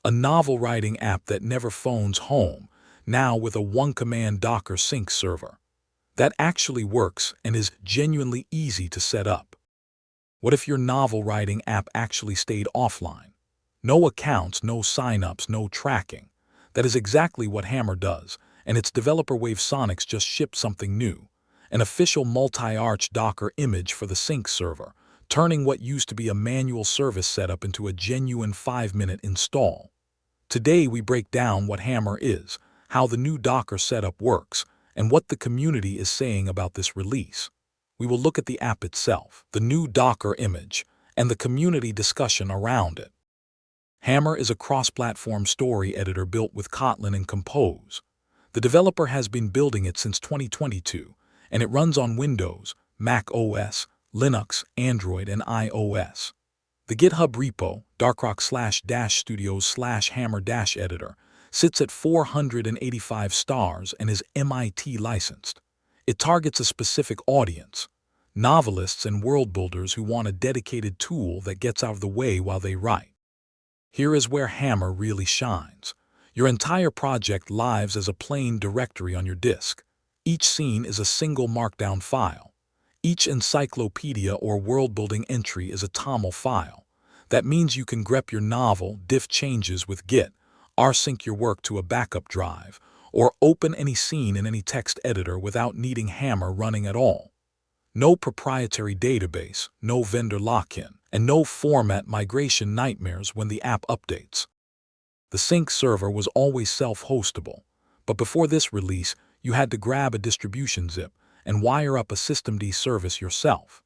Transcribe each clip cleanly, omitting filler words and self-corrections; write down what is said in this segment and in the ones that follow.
a novel-writing app that never phones home, now with a one-command Docker sync server. That actually works and is genuinely easy to set up. What if your novel-writing app actually stayed offline? No accounts, no signups, no tracking. That is exactly what Hammer does, and its developer Wavesonics just shipped something new. An official multi-arch Docker image for the sync server, turning what used to be a manual service setup into a genuine 5-minute install. Today we break down what Hammer is, how the new Docker setup works, and what the community is saying about this release. We will look at the app itself, the new Docker image, and the community discussion around it. Hammer is a cross-platform story editor built with Kotlin and Compose. The developer has been building it since 2022, and it runs on Windows, Mac OS, Linux, Android, and iOS. The GitHub repo, darkrock/studios/hammer-editor, sits at 485 stars and is MIT licensed. It targets a specific audience, novelists and world builders who want a dedicated tool that gets out of the way while they write. Here is where Hammer really shines. Your entire project lives as a plain directory on your disk. Each scene is a single markdown file. Each encyclopedia or world-building entry is a TOML file. That means you can grep your novel, diff changes with Git, rsync your work to a backup drive, or open any scene in any text editor without needing Hammer running at all. No proprietary database, no vendor lock-in, and no format migration nightmares when the app updates. The sync server was always self-hostable, but before this release, you had to grab a distribution zip and wire up a systemd service yourself.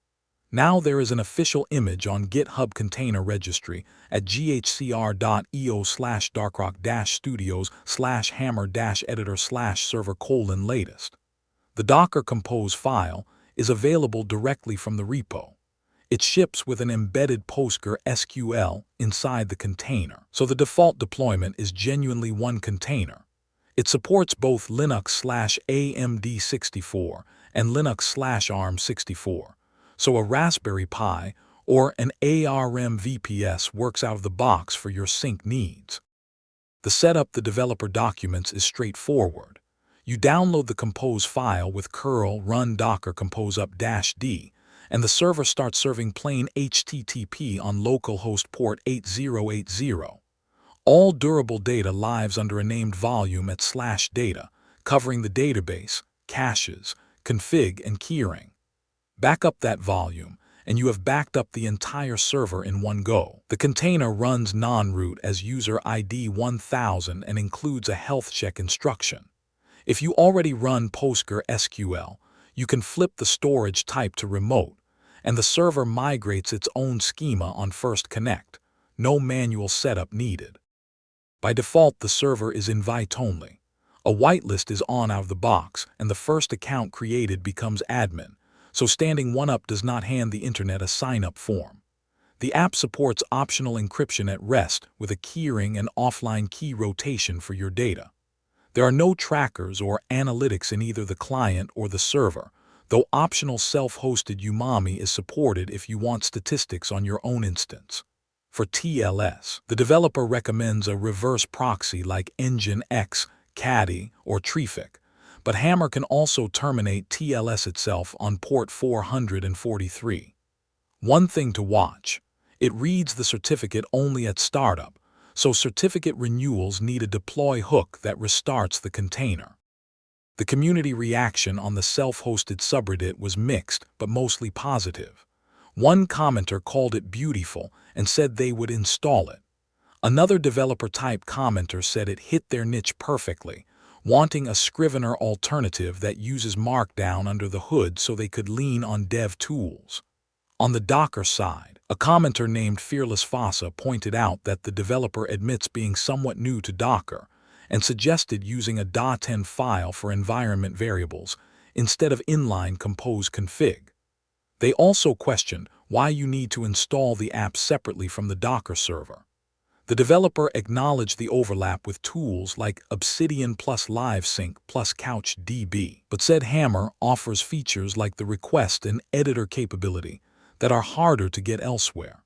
Now there is an official image on GitHub Container Registry at ghcr.io/darkrock-studios/hammer-editor/server:\latest. The Docker Compose file is available directly from the repo. It ships with an embedded PostgreSQL inside the container, so the default deployment is genuinely one container. It supports both Linux/AMD64 and Linux/ARM64, so a Raspberry Pi or an ARM VPS works out of the box for your sync needs. The setup the developer documents is straightforward. You download the Compose file with curl run docker compose up-d, and the server starts serving plain HTTP on localhost port 8080. All durable data lives under a named volume at /data, covering the database, caches, config, and keyring. Back up that volume, and you have backed up the entire server in one go. The container runs non-root as user ID 1000 and includes a health check instruction. If you already run PostgreSQL, you can flip the storage type to remote, and the server migrates its own schema on first connect. No manual setup needed. By default, the server is invite-only. A whitelist is on out of the box, and the first account created becomes admin, so standing one up does not hand the internet a sign-up form. The app supports optional encryption at rest with a keyring and offline key rotation for your data. There are no trackers or analytics in either the client or the server, though optional self-hosted Umami is supported if you want statistics on your own instance. For TLS, the developer recommends a reverse proxy like Nginx, Caddy, or Traefik, but Hammer can also terminate TLS itself on port 443. One thing to watch: it reads the certificate only at startup, so certificate renewals need a deploy hook that restarts the container. The community reaction on the self-hosted subreddit was mixed but mostly positive. One commenter called it beautiful and said they would install it. Another developer-type commenter said it hit their niche perfectly, wanting a Scrivener alternative that uses Markdown under the hood so they could lean on dev tools. On the Docker side, a commenter named Fearless Fossa pointed out that the developer admits being somewhat new to Docker and suggested using a .10 file for environment variables instead of inline compose config. They also questioned why you need to install the app separately from the Docker server. The developer acknowledged the overlap with tools like Obsidian plus LiveSync plus CouchDB, but said Hammer offers features like the request and editor capability that are harder to get elsewhere.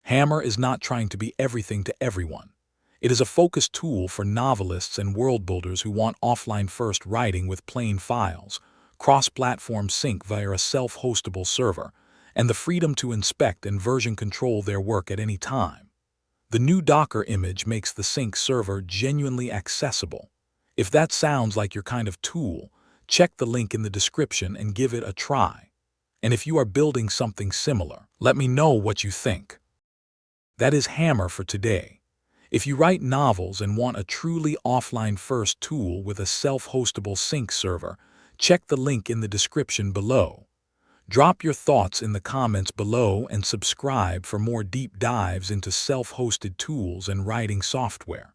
Hammer is not trying to be everything to everyone. It is a focused tool for novelists and world builders who want offline-first writing with plain files, cross-platform sync via a self-hostable server, and the freedom to inspect and version control their work at any time. The new Docker image makes the sync server genuinely accessible. If that sounds like your kind of tool, check the link in the description and give it a try. And if you are building something similar, let me know what you think. That is Hammer for today. If you write novels and want a truly offline-first tool with a self-hostable sync server, check the link in the description below. Drop your thoughts in the comments below and subscribe for more deep dives into self-hosted tools and writing software.